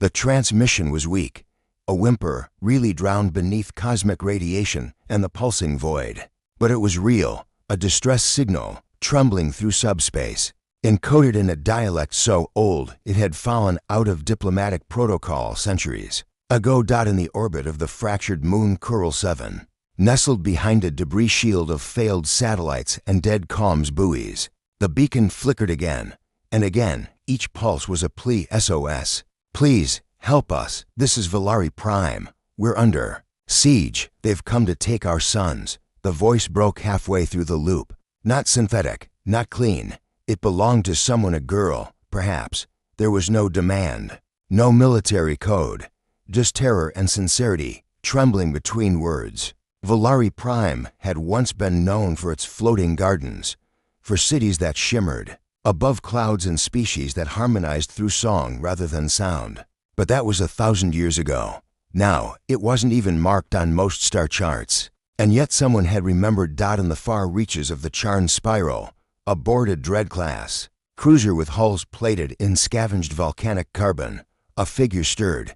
The transmission was weak, a whimper really drowned beneath cosmic radiation and the pulsing void. But it was real, a distress signal, trembling through subspace, encoded in a dialect so old it had fallen out of diplomatic protocol centuries ago. In the orbit of the fractured moon Coral 7, nestled behind a debris shield of failed satellites and dead comms buoys, the beacon flickered again, and again. Each pulse was a plea. SOS. Please, help us. This is Valari Prime. We're under siege. They've come to take our sons. The voice broke halfway through the loop. Not synthetic, not clean. It belonged to someone, a girl, perhaps. There was no demand, no military code, just terror and sincerity, trembling between words. Valari Prime had once been known for its floating gardens, for cities that shimmered above clouds and species that harmonized through song rather than sound. But that was 1,000 years ago. Now, it wasn't even marked on most star charts. And yet someone had remembered. In the far reaches of the Charn Spiral, aboard a Dread-class cruiser with hulls plated in scavenged volcanic carbon, a figure stirred.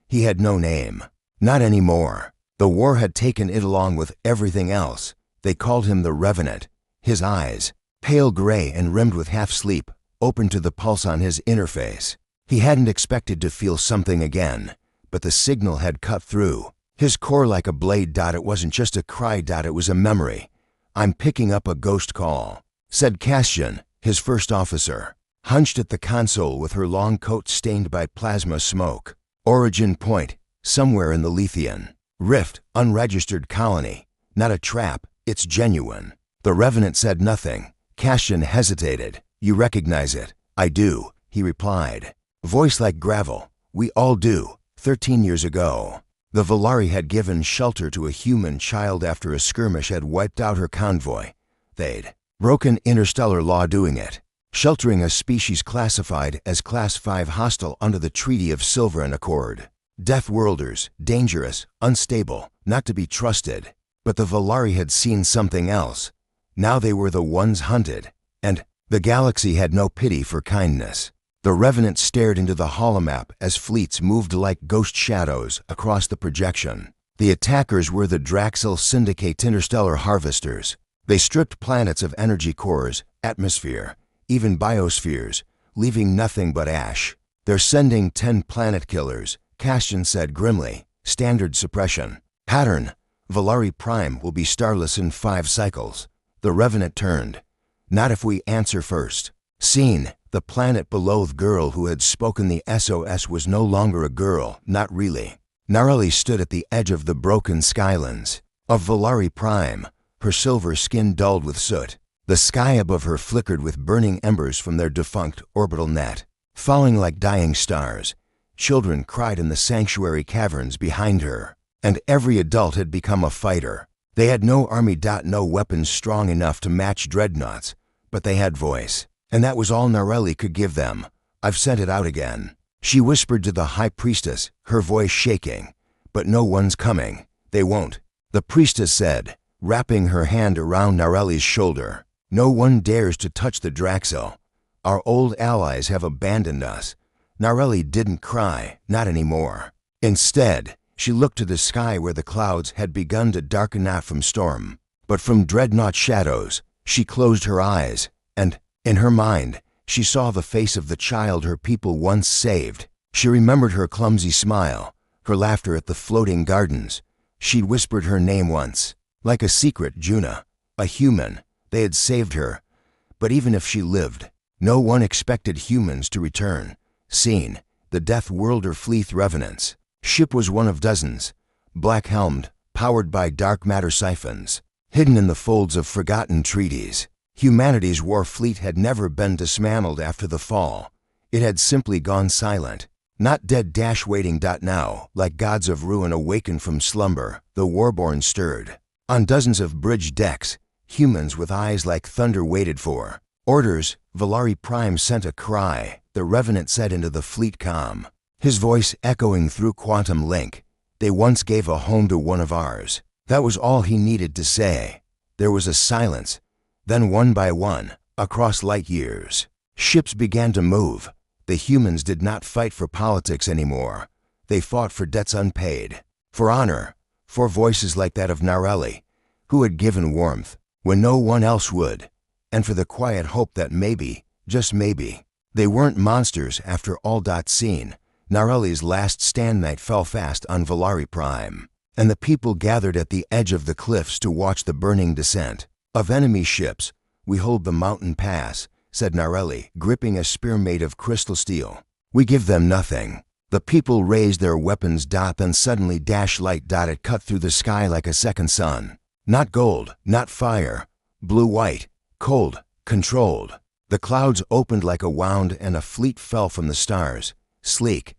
He had no name. Not anymore. The war had taken it along with everything else. They called him the Revenant. His eyes, pale gray and rimmed with half-sleep, opened to the pulse on his interface. He hadn't expected to feel something again, but the signal had cut through. His core like a blade. It wasn't just a cry. It was a memory. I'm picking up a ghost call, said Castian, his first officer, hunched at the console with her long coat stained by plasma smoke. Origin point, somewhere in the Lethean Rift, unregistered colony. Not a trap, it's genuine. The Revenant said nothing. Castian hesitated. You recognize it? I do, he replied. Voice like gravel. We all do. 13 years ago. The Valari had given shelter to a human child after a skirmish had wiped out her convoy. They'd broken interstellar law doing it, sheltering a species classified as Class 5 hostile under the Treaty of Silver and Accord. Deathworlders, dangerous, unstable, not to be trusted. But the Valari had seen something else. Now they were the ones hunted, and the galaxy had no pity for kindness. The Revenant stared into the holomap as fleets moved like ghost shadows across the projection. The attackers were the Draxil Syndicate interstellar harvesters. They stripped planets of energy cores, atmosphere, even biospheres, leaving nothing but ash. They're sending 10 planet killers, Castian said grimly. Standard suppression. Pattern. Valari Prime will be starless in 5 cycles. The Revenant turned. Not if we answer first. Seen. The planet below. The girl who had spoken the SOS was no longer a girl, not really. Narelli stood at the edge of the broken skylands of Valari Prime, her silver skin dulled with soot. The sky above her flickered with burning embers from their defunct orbital net, falling like dying stars. Children cried in the sanctuary caverns behind her, and every adult had become a fighter. They had no army. No weapons strong enough to match dreadnoughts, but they had voice. And that was all Narelli could give them. I've sent it out again. She whispered to the High Priestess, her voice shaking. But no one's coming. They won't. The priestess said, wrapping her hand around Narelli's shoulder. No one dares to touch the Draxil. Our old allies have abandoned us. Narelli didn't cry, not anymore. Instead, she looked to the sky where the clouds had begun to darken, not from storm, but from dreadnought shadows. She closed her eyes, and in her mind, she saw the face of the child her people once saved. She remembered her clumsy smile, her laughter at the floating gardens. She'd whispered her name once, like a secret. Juna, a human. They had saved her. But even if she lived, no one expected humans to return. Seen, the Deathworlder fleet Revenants. Ship was one of dozens, black-helmed, powered by dark matter siphons, hidden in the folds of forgotten treaties. Humanity's war fleet had never been dismantled after the fall. It had simply gone silent. Not dead. Waiting. Now, like gods of ruin awakened from slumber, the warborn stirred. On dozens of bridge decks, humans with eyes like thunder waited for orders. Valari Prime sent a cry. The Revenant said into the fleet comm, his voice echoing through quantum link. They once gave a home to one of ours. That was all he needed to say. There was a silence. Then one by one, across light years, ships began to move. The humans did not fight for politics anymore. They fought for debts unpaid, for honor, for voices like that of Narelli, who had given warmth when no one else would, and for the quiet hope that maybe, just maybe, they weren't monsters after all. Scene. Narelli's last stand night fell fast on Valari Prime, and the people gathered at the edge of the cliffs to watch the burning descent of enemy ships. "We hold the mountain pass," said Narelli, gripping a spear made of crystal steel. "We give them nothing." The people raised their weapons. Then suddenly light. It cut through the sky like a second sun. Not gold, not fire. Blue-white, cold, controlled. The clouds opened like a wound and a fleet fell from the stars. Sleek,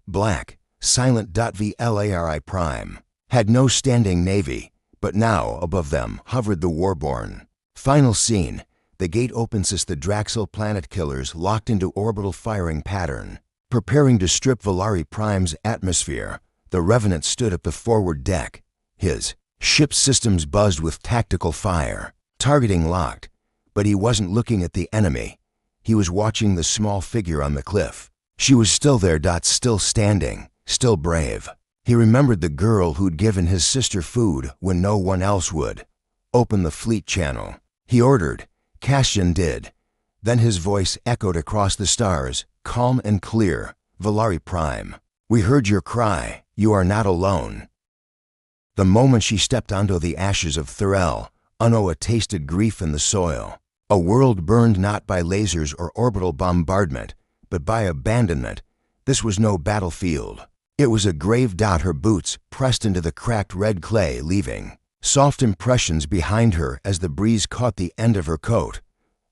black, silent. Valari Prime had no standing navy, but now above them hovered the warborn. Final scene. The gate opens as the Draxel planet killers locked into orbital firing pattern, preparing to strip Valari Prime's atmosphere. The Revenant stood at the forward deck. His ship's systems buzzed with tactical fire, targeting locked, but he wasn't looking at the enemy. He was watching the small figure on the cliff. She was still there. Still standing, still brave. He remembered the girl who'd given his sister food when no one else would. "Open the fleet channel," he ordered. Castian did. Then his voice echoed across the stars, calm and clear. "Valari Prime, we heard your cry. You are not alone." The moment she stepped onto the ashes of Thurel, Unoa tasted grief in the soil. A world burned not by lasers or orbital bombardment, but by abandonment. This was no battlefield. It was a grave. Her boots pressed into the cracked red clay, leaving soft impressions behind her as the breeze caught the end of her coat.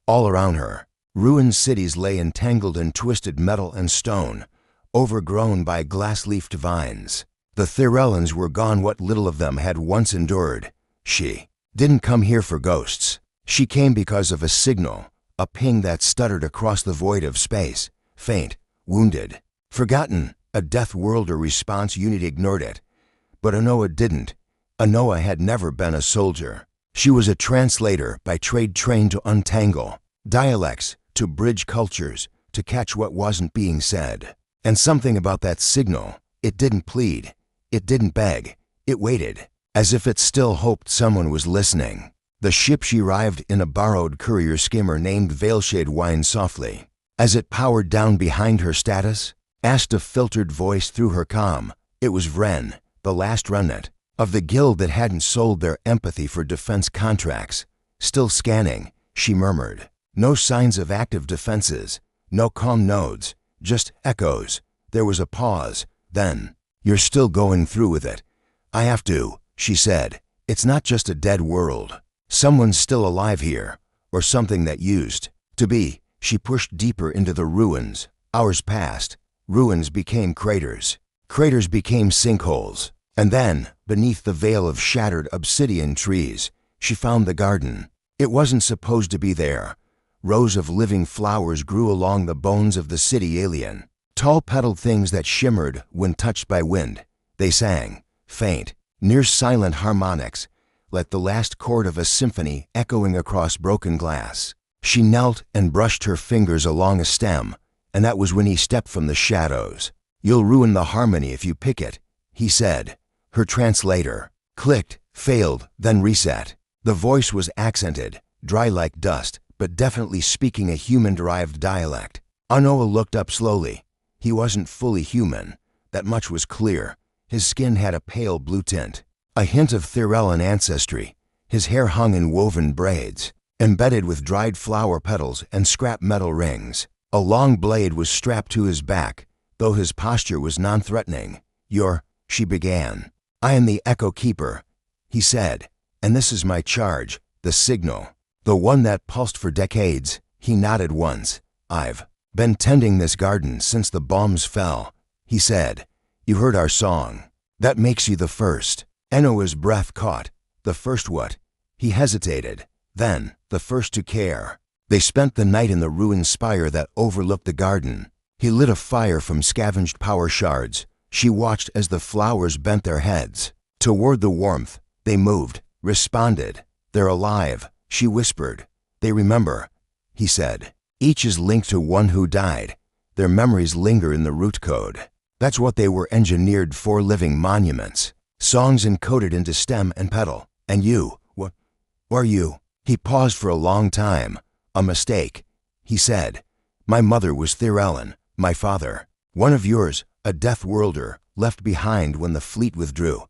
All around her, ruined cities lay entangled in twisted metal and stone, overgrown by glass-leafed vines. The Thirellans were gone. What little of them had once endured. She didn't come here for ghosts. She came because of a signal, a ping that stuttered across the void of space. Faint, wounded, forgotten. A Deathworlder response unit ignored it. But Unoa didn't. Unoa had never been a soldier. She was a translator by trade, trained to untangle dialects, to bridge cultures, to catch what wasn't being said. And something about that signal, it didn't plead, it didn't beg, it waited, as if it still hoped someone was listening. The ship she arrived in, a borrowed courier skimmer named Veilshade, whined softly. As it powered down behind her, "Status?" asked a filtered voice through her comm. It was Vren, the last remnant of the guild that hadn't sold their empathy for defense contracts. "Still scanning," she murmured. No signs of active defenses, no calm nodes, just echoes. There was a pause. Then, "You're still going through with it." "I have to," she said. "It's not just a dead world. Someone's still alive here, or something that used to be." She pushed deeper into the ruins. Hours passed. Ruins became craters. Craters became sinkholes. And then, beneath the veil of shattered obsidian trees, she found the garden. It wasn't supposed to be there. Rows of living flowers grew along the bones of the city alien. Tall petaled things that shimmered when touched by wind. They sang, faint, near silent harmonics, like the last chord of a symphony echoing across broken glass. She knelt and brushed her fingers along a stem, and that was when he stepped from the shadows. "You'll ruin the harmony if you pick it," he said. Her translator clicked, failed, then reset. The voice was accented, dry like dust, but definitely speaking a human-derived dialect. Unoa looked up slowly. He wasn't fully human. That much was clear. His skin had a pale blue tint, a hint of Thirellan ancestry. His hair hung in woven braids, embedded with dried flower petals and scrap metal rings. A long blade was strapped to his back, though his posture was non-threatening. She began. "I am the Echo Keeper," he said, "and this is my charge, the signal, the one that pulsed for decades." He nodded once. "I've been tending this garden since the bombs fell," he said. "You heard our song. That makes you the first." Unoa's breath caught. "The first what?" He hesitated. "Then, the first to care." They spent the night in the ruined spire that overlooked the garden. He lit a fire from scavenged power shards. She watched as the flowers bent their heads toward the warmth. They moved, responded. "They're alive," she whispered. "They remember," he said. "Each is linked to one who died. Their memories linger in the root code. That's what they were engineered for, living monuments. Songs encoded into stem and petal. And you, what are you? He paused for a long time. A mistake, he said. My mother was Thirellen, my father. One of yours, a Deathworlder, left behind when the fleet withdrew.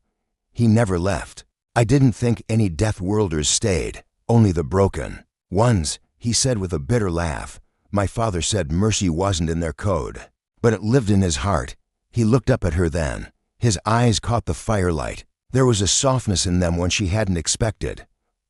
He never left. I didn't think any Deathworlders stayed, only the broken ones, he said with a bitter laugh. My father said mercy wasn't in their code, but it lived in his heart. He looked up at her then. His eyes caught the firelight. There was a softness in them when she hadn't expected.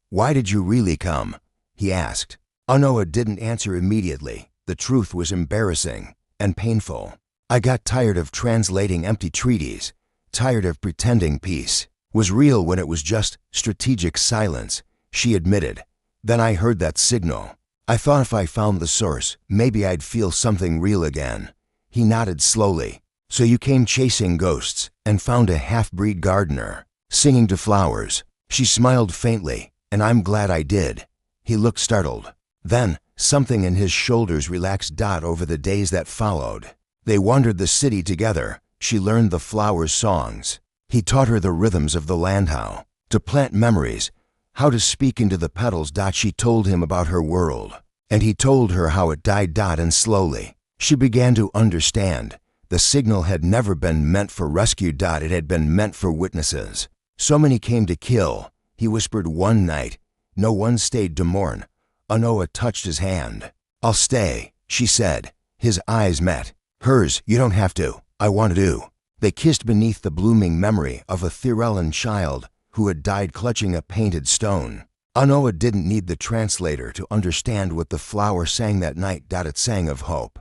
Why did you really come? He asked. Anoa didn't answer immediately. The truth was embarrassing and painful. I got tired of translating empty treaties, tired of pretending peace was real when it was just strategic silence, she admitted. Then I heard that signal. I thought if I found the source, maybe I'd feel something real again. He nodded slowly. So you came chasing ghosts and found a half-breed gardener, singing to flowers. She smiled faintly, and I'm glad I did. He looked startled. Then, something in his shoulders relaxed. Over the days that followed, they wandered the city together. She learned the flowers' songs. He taught her the rhythms of the land, how to plant memories, how to speak into the petals. She told him about her world, and he told her how it died. And slowly, she began to understand. The signal had never been meant for rescue. It had been meant for witnesses. So many came to kill, he whispered one night. No one stayed to mourn. Anoa touched his hand. I'll stay, she said. His eyes met hers. You don't have to. I want to. They kissed beneath the blooming memory of a Thirellen child who had died clutching a painted stone. Anoa didn't need the translator to understand what the flower sang that night. It sang of hope.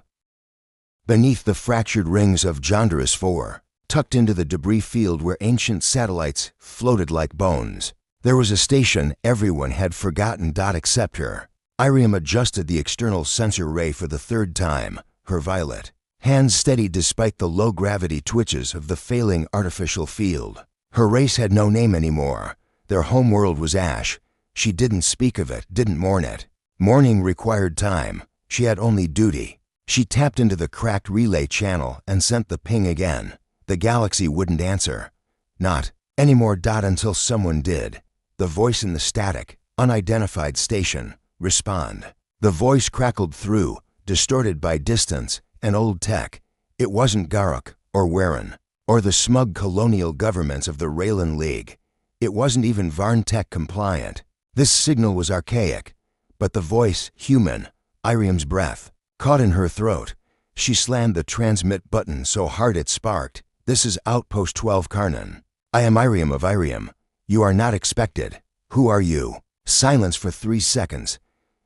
Beneath the fractured rings of Jonderus 4, tucked into the debris field where ancient satellites floated like bones, there was a station everyone had forgotten. Except her. Iriam adjusted the external sensor ray for the third time, her violet hands steadied despite the low-gravity twitches of the failing artificial field. Her race had no name anymore. Their homeworld was ash. She didn't speak of it, didn't mourn it. Mourning required time. She had only duty. She tapped into the cracked relay channel and sent the ping again. The galaxy wouldn't answer. Not anymore. Until someone did. The voice in the static, unidentified station. Respond. The voice crackled through, distorted by distance and old tech. It wasn't Garruk or Warren or the smug colonial governments of the Raylan League. It wasn't even Varn-Tech compliant. This signal was archaic, but the voice human. Iriam's breath caught in her throat. She slammed the transmit button so hard it sparked. This is Outpost 12 Karnan. I am Iriam of Iriam. You are not expected. Who are you? Silence for 3 seconds.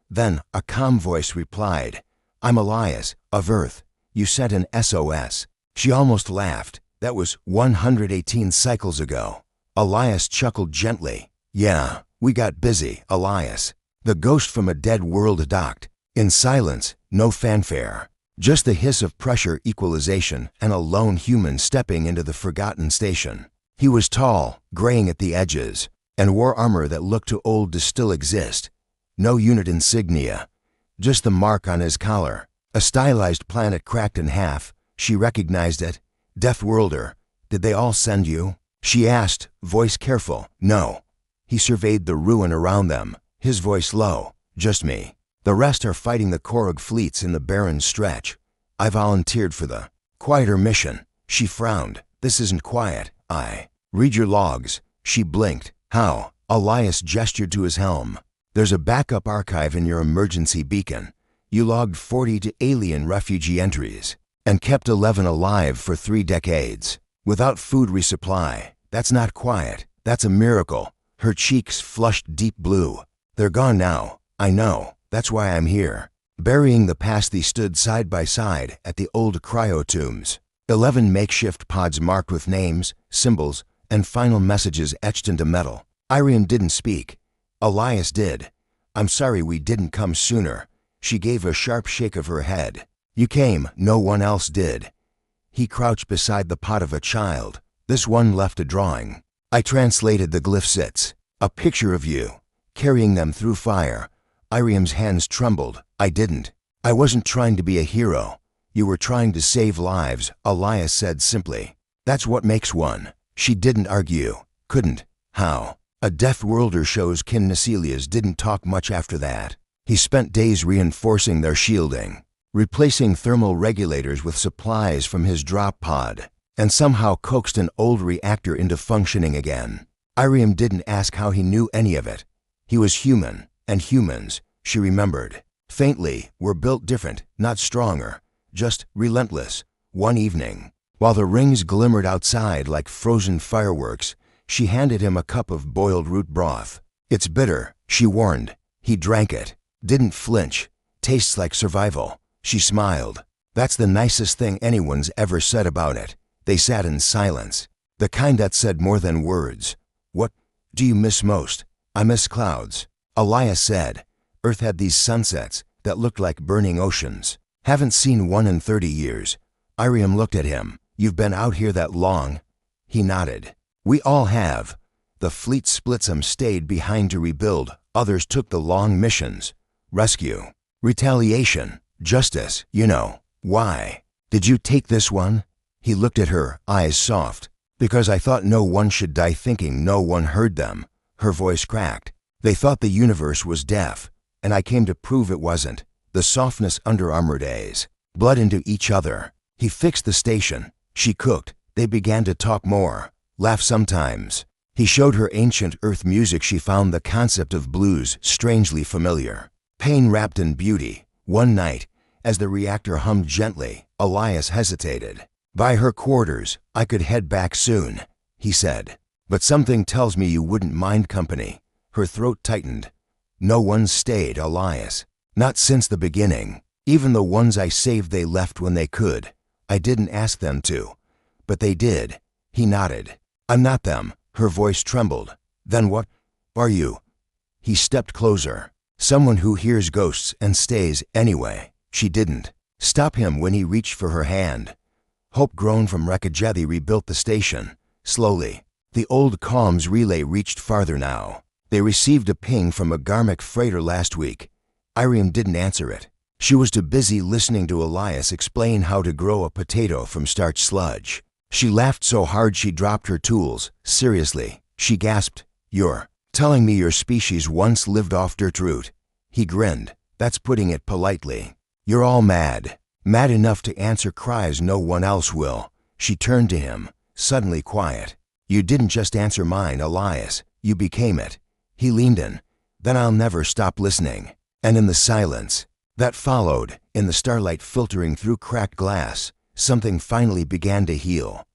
Then a calm voice replied, I'm Elias, of Earth. You sent an SOS. She almost laughed. That was 118 cycles ago. Elias chuckled gently. Yeah, we got busy, Elias. The ghost from a dead world docked. In silence, no fanfare. Just the hiss of pressure equalization and a lone human stepping into the forgotten station. He was tall, graying at the edges, and wore armor that looked too old to still exist. No unit insignia. Just the mark on his collar. A stylized planet cracked in half. She recognized it. Deathworlder. Did they all send you? She asked, voice careful. No. He surveyed the ruin around them, his voice low. Just me. The rest are fighting the Korug fleets in the barren stretch. I volunteered for the quieter mission. She frowned. This isn't quiet. I read your logs. She blinked. How? Elias gestured to his helm. There's a backup archive in your emergency beacon. You logged 40 alien refugee entries and kept 11 alive for 3 decades. Without food resupply. That's not quiet. That's a miracle. Her cheeks flushed deep blue. They're gone now. I know. That's why I'm here. Burying the past, they stood side by side at the old cryotombs. 11 makeshift pods marked with names, symbols, and final messages etched into metal. Iriam didn't speak. Elias did. I'm sorry we didn't come sooner. She gave a sharp shake of her head. You came, no one else did. He crouched beside the pot of a child. This one left a drawing. I translated the glyphsits. A picture of you, carrying them through fire. Iriam's hands trembled. I didn't. I wasn't trying to be a hero. You were trying to save lives, Elias said simply. That's what makes one. She didn't argue. Couldn't. How? A Deathworlder shows Kinneselias didn't talk much after that. He spent days reinforcing their shielding, replacing thermal regulators with supplies from his drop pod, and somehow coaxed an old reactor into functioning again. Iriam didn't ask how he knew any of it. He was human, and humans, she remembered, faintly, were built different, not stronger, just relentless. One evening, while the rings glimmered outside like frozen fireworks, she handed him a cup of boiled root broth. It's bitter, she warned. He drank it, didn't flinch. Tastes like survival. She smiled. That's the nicest thing anyone's ever said about it. They sat in silence, the kind that said more than words. What do you miss most? I miss clouds. Elias said. Earth had these sunsets that looked like burning oceans. Haven't seen one in 30 years. Iriam looked at him. You've been out here that long? He nodded. We all have. The fleet split. Some stayed behind to rebuild. Others took the long missions. Rescue. Retaliation. Justice, you know. Why? Did you take this one? He looked at her, eyes soft. Because I thought no one should die thinking no one heard them. Her voice cracked. They thought the universe was deaf, and I came to prove it wasn't. The softness under Armor days. Blood into each other. He fixed the station. She cooked. They began to talk more. Laugh sometimes. He showed her ancient Earth music. She found the concept of blues strangely familiar. Pain wrapped in beauty. One night, as the reactor hummed gently, Elias hesitated. By her quarters, I could head back soon, he said. But something tells me you wouldn't mind company. Her throat tightened. No one stayed, Elias. Not since the beginning. Even the ones I saved, they left when they could. I didn't ask them to. But they did. He nodded. I'm not them. Her voice trembled. Then what are you? He stepped closer. Someone who hears ghosts and stays anyway. She didn't stop him when he reached for her hand. Hope groaned from wreckage. They rebuilt the station. Slowly. The old comms relay reached farther now. They received a ping from a Garmic freighter last week. Iriam didn't answer it. She was too busy listening to Elias explain how to grow a potato from starch sludge. She laughed so hard she dropped her tools. Seriously, she gasped. You're telling me your species once lived off dirt root? He grinned. That's putting it politely. You're all mad. Mad enough to answer cries no one else will. She turned to him, suddenly quiet. You didn't just answer mine, Elias. You became it. He leaned in. Then I'll never stop listening. And in the silence that followed, in the starlight filtering through cracked glass, something finally began to heal.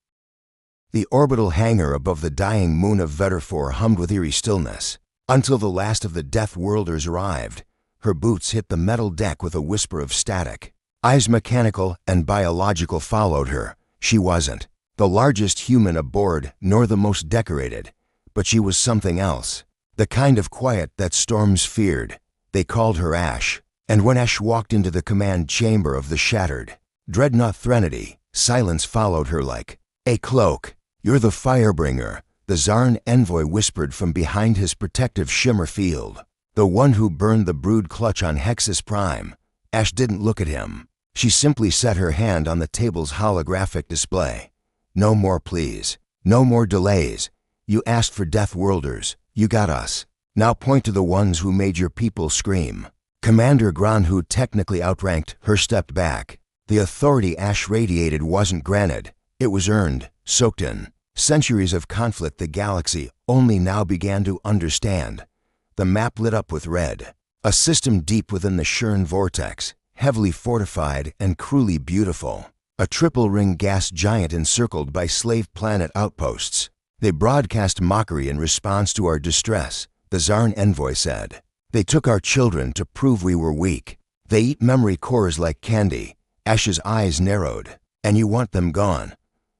The orbital hangar above the dying moon of Veterfor hummed with eerie stillness, until the last of the Deathworlders arrived. Her boots hit the metal deck with a whisper of static. Eyes mechanical and biological followed her. She wasn't the largest human aboard, nor the most decorated, but she was something else. The kind of quiet that storms feared. They called her Ash. And when Ash walked into the command chamber of the shattered Dreadnought Threnody, silence followed her like a cloak. You're the Firebringer, the Zarn envoy whispered from behind his protective shimmer field. The one who burned the brood clutch on Hexus Prime. Ash didn't look at him. She simply set her hand on the table's holographic display. No more please. No more delays. You asked for Deathworlders. You got us. Now point to the ones who made your people scream. Commander Gran, who technically outranked her, stepped back. The authority Ash radiated wasn't granted. It was earned, soaked in centuries of conflict the galaxy only now began to understand. The map lit up with red. A system deep within the Shurn vortex, heavily fortified and cruelly beautiful. A triple-ring gas giant encircled by slave planet outposts. They broadcast mockery in response to our distress, the Zarn envoy said. They took our children to prove we were weak. They eat memory cores like candy. Ash's eyes narrowed. And you want them gone?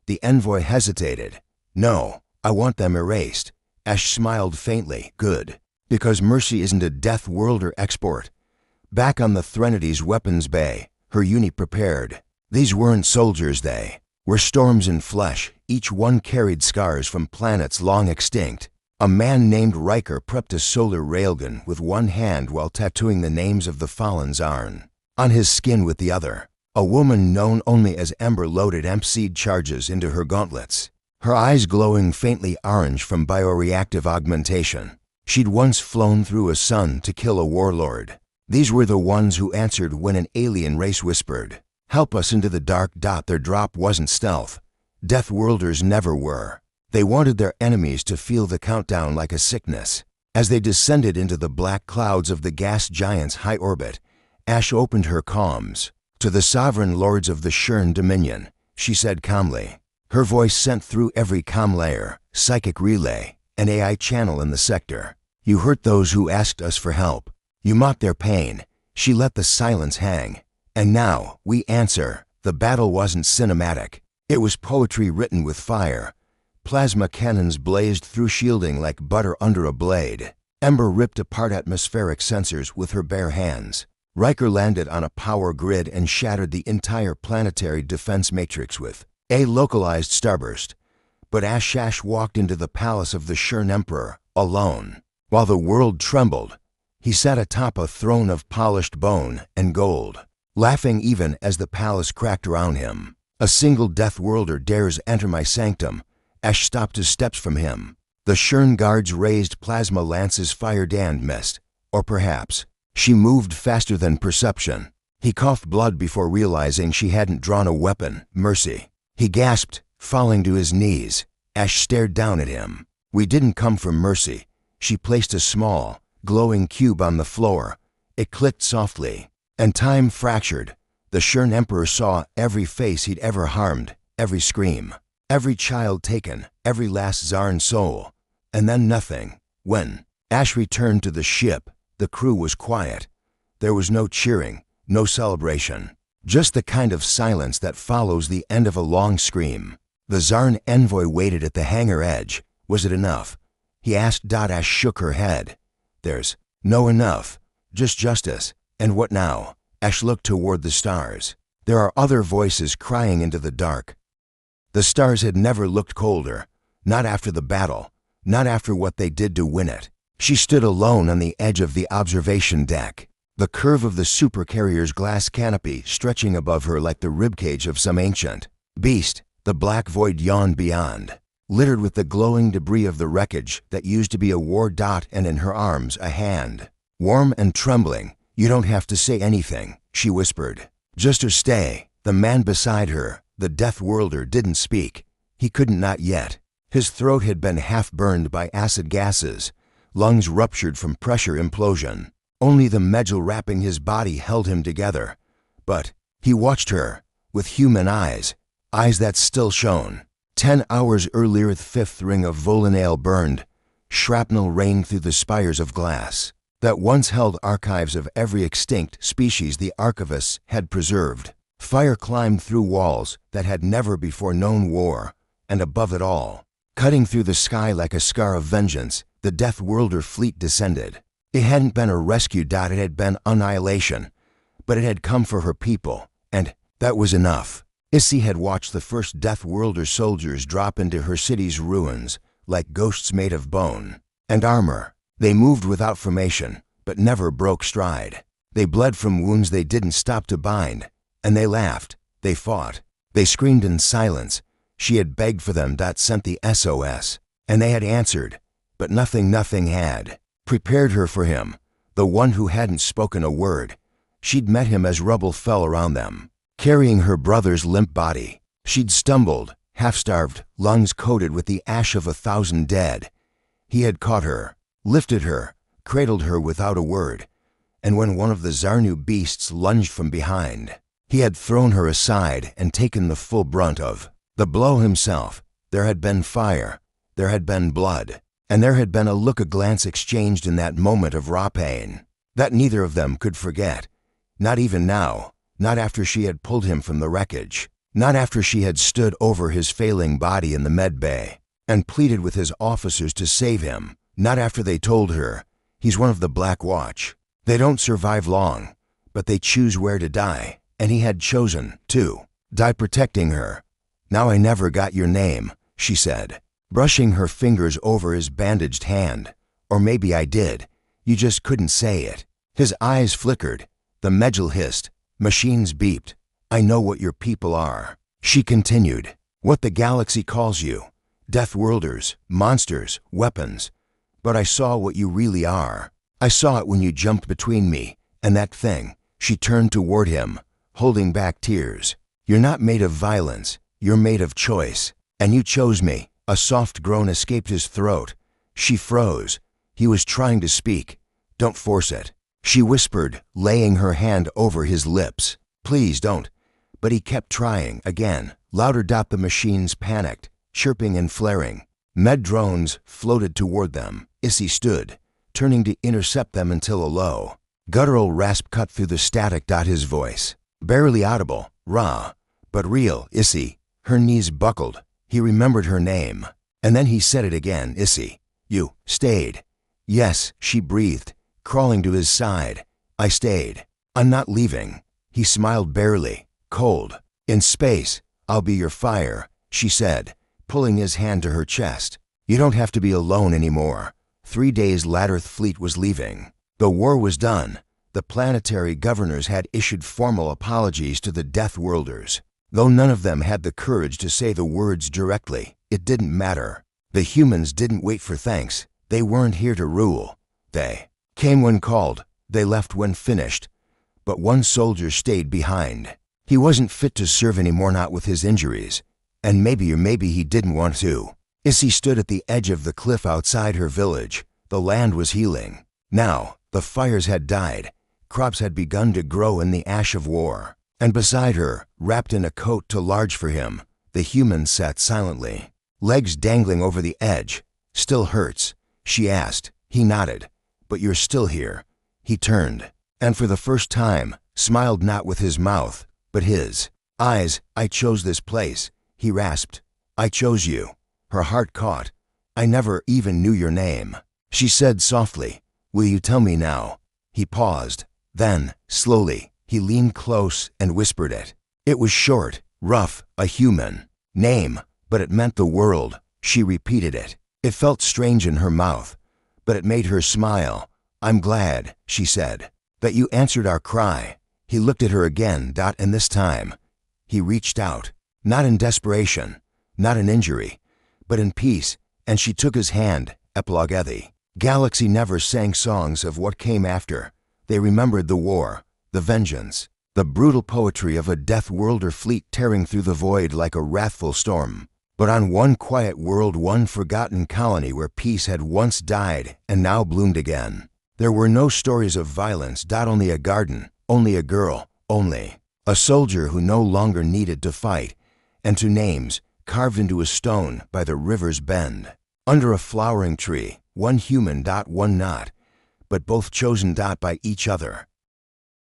The envoy hesitated. No, I want them erased. Ash smiled faintly. Good. Because mercy isn't a Deathworlder export. Back on the Threnity's weapons bay, her unit prepared. These weren't soldiers, they were storms in flesh. Each one carried scars from planets long extinct. A man named Riker prepped a solar railgun with one hand while tattooing the names of the fallen Zarn on his skin with the other. A woman known only as Ember loaded empseed charges into her gauntlets, her eyes glowing faintly orange from bioreactive augmentation. She'd once flown through a sun to kill a warlord. These were the ones who answered when an alien race whispered, "Help us into the dark." Their drop wasn't stealth. Deathworlders never were. They wanted their enemies to feel the countdown like a sickness. As they descended into the black clouds of the gas giant's high orbit, Ash opened her comms. "To the sovereign lords of the Shern Dominion," she said calmly. Her voice sent through every comm layer, psychic relay, and AI channel in the sector. "You hurt those who asked us for help. You mocked their pain." She let the silence hang. "And now, we answer." The battle wasn't cinematic. It was poetry written with fire. Plasma cannons blazed through shielding like butter under a blade. Ember ripped apart atmospheric sensors with her bare hands. Riker landed on a power grid and shattered the entire planetary defense matrix with a localized starburst. But Ash walked into the palace of the Shern Emperor, alone. While the world trembled, he sat atop a throne of polished bone and gold, laughing even as the palace cracked around him. "A single Deathworlder dares enter my sanctum." Ash stopped his steps from him. The Shern guards raised plasma lances fired and missed. Or perhaps she moved faster than perception. He coughed blood before realizing she hadn't drawn a weapon. "Mercy." He gasped, falling to his knees. Ash stared down at him. "We didn't come for mercy." She placed a small, glowing cube on the floor. It clicked softly, and time fractured. The Shern Emperor saw every face he'd ever harmed, every scream, every child taken, every last Zarn soul. And then nothing. When Ash returned to the ship, the crew was quiet. There was no cheering, no celebration. Just the kind of silence that follows the end of a long scream. The Zarn envoy waited at the hangar edge. Was it enough? He asked. Ash shook her head. "There's no enough. Just justice." "And what now?" Ash looked toward the stars. There are other voices crying into the dark. The stars had never looked colder. Not after the battle. Not after what they did to win it. She stood alone on the edge of the observation deck. The curve of the supercarrier's glass canopy stretching above her like the ribcage of some ancient beast. The black void yawned beyond, littered with the glowing debris of the wreckage that used to be a war. And in her arms a hand, warm and trembling. "You don't have to say anything," she whispered. "Just to stay." The man beside her, the Deathworlder, didn't speak. He couldn't, not yet. His throat had been half burned by acid gases, lungs ruptured from pressure implosion. Only the metal wrapping his body held him together. But he watched her, with human eyes, eyes that still shone. 10 hours earlier, the fifth ring of Volanale burned. Shrapnel rained through the spires of glass that once held archives of every extinct species the archivists had preserved. Fire climbed through walls that had never before known war, and above it all, cutting through the sky like a scar of vengeance, the Deathworlder fleet descended. It hadn't been a rescue. It had been annihilation, but it had come for her people, and that was enough. Issy had watched the first Deathworlder soldiers drop into her city's ruins, like ghosts made of bone and armor. They moved without formation, but never broke stride. They bled from wounds they didn't stop to bind, and they laughed, they fought, they screamed in silence. She had begged for them. Sent the SOS, and they had answered, but nothing had prepared her for him, the one who hadn't spoken a word. She'd met him as rubble fell around them, carrying her brother's limp body. She'd stumbled, half-starved, lungs coated with the ash of 1,000 dead. He had caught her, lifted her, cradled her without a word, and when one of the Zarnu beasts lunged from behind, he had thrown her aside and taken the full brunt of the blow himself. There had been fire, there had been blood, and there had been a look, a glance exchanged in that moment of raw pain that neither of them could forget. Not even now, not after she had pulled him from the wreckage, not after she had stood over his failing body in the med bay and pleaded with his officers to save him, not after they told her, "He's one of the Black Watch. They don't survive long, but they choose where to die," and he had chosen to die protecting her. "Now I never got your name," she said, brushing her fingers over his bandaged hand. "Or maybe I did. You just couldn't say it." His eyes flickered. The Medjol hissed. Machines beeped. I know what your people are. She continued. What the galaxy calls you. Deathworlders, monsters, weapons. But I saw what you really are. I saw it when you jumped between me and that thing. She turned toward him, holding back tears. You're not made of violence. You're made of choice. And you chose me. A soft groan escaped his throat. She froze. He was trying to speak. Don't force it. She whispered, laying her hand over his lips. Please don't. But he kept trying, again. Louder. The machines panicked, chirping and flaring. Med drones floated toward them. Issy stood, turning to intercept them until a low, guttural rasp cut through the static. His voice, barely audible, raw, but real. Issy. Her knees buckled. He remembered her name. And then he said it again. Issy. You stayed. Yes, she breathed, crawling to his side. I stayed. I'm not leaving. He smiled barely, cold. In space, I'll be your fire, she said, pulling his hand to her chest. You don't have to be alone anymore. 3 days later, the fleet was leaving. The war was done. The planetary governors had issued formal apologies to the Deathworlders. Though none of them had the courage to say the words directly, it didn't matter. The humans didn't wait for thanks. They weren't here to rule. They came when called. They left when finished. But one soldier stayed behind. He wasn't fit to serve anymore, not with his injuries. And maybe he didn't want to. Issy stood at the edge of the cliff outside her village. The land was healing. Now, the fires had died. Crops had begun to grow in the ash of war. And beside her, wrapped in a coat too large for him, the human sat silently, legs dangling over the edge. Still hurts? She asked. He nodded. But you're still here. He turned, and for the first time, smiled not with his mouth, but his eyes. I chose this place, he rasped. I chose you. Her heart caught. I never even knew your name. She said softly, will you tell me now? He paused. Then, slowly, he leaned close and whispered it. It was short, rough, a human name, but it meant the world. She repeated it. It felt strange in her mouth, but it made her smile. I'm glad, she said, that you answered our cry. He looked at her again, and this time, he reached out, not in desperation, not in injury, but in peace, and she took his hand. Epilogue. The galaxy never sang songs of what came after. They remembered the war, the vengeance, the brutal poetry of a Deathworlder fleet tearing through the void like a wrathful storm. But on one quiet world, one forgotten colony where peace had once died and now bloomed again, there were no stories of violence. Only a garden, only a girl, only a soldier who no longer needed to fight, and 2 names carved into a stone by the river's bend. Under a flowering tree, one human, one not, but both chosen by each other.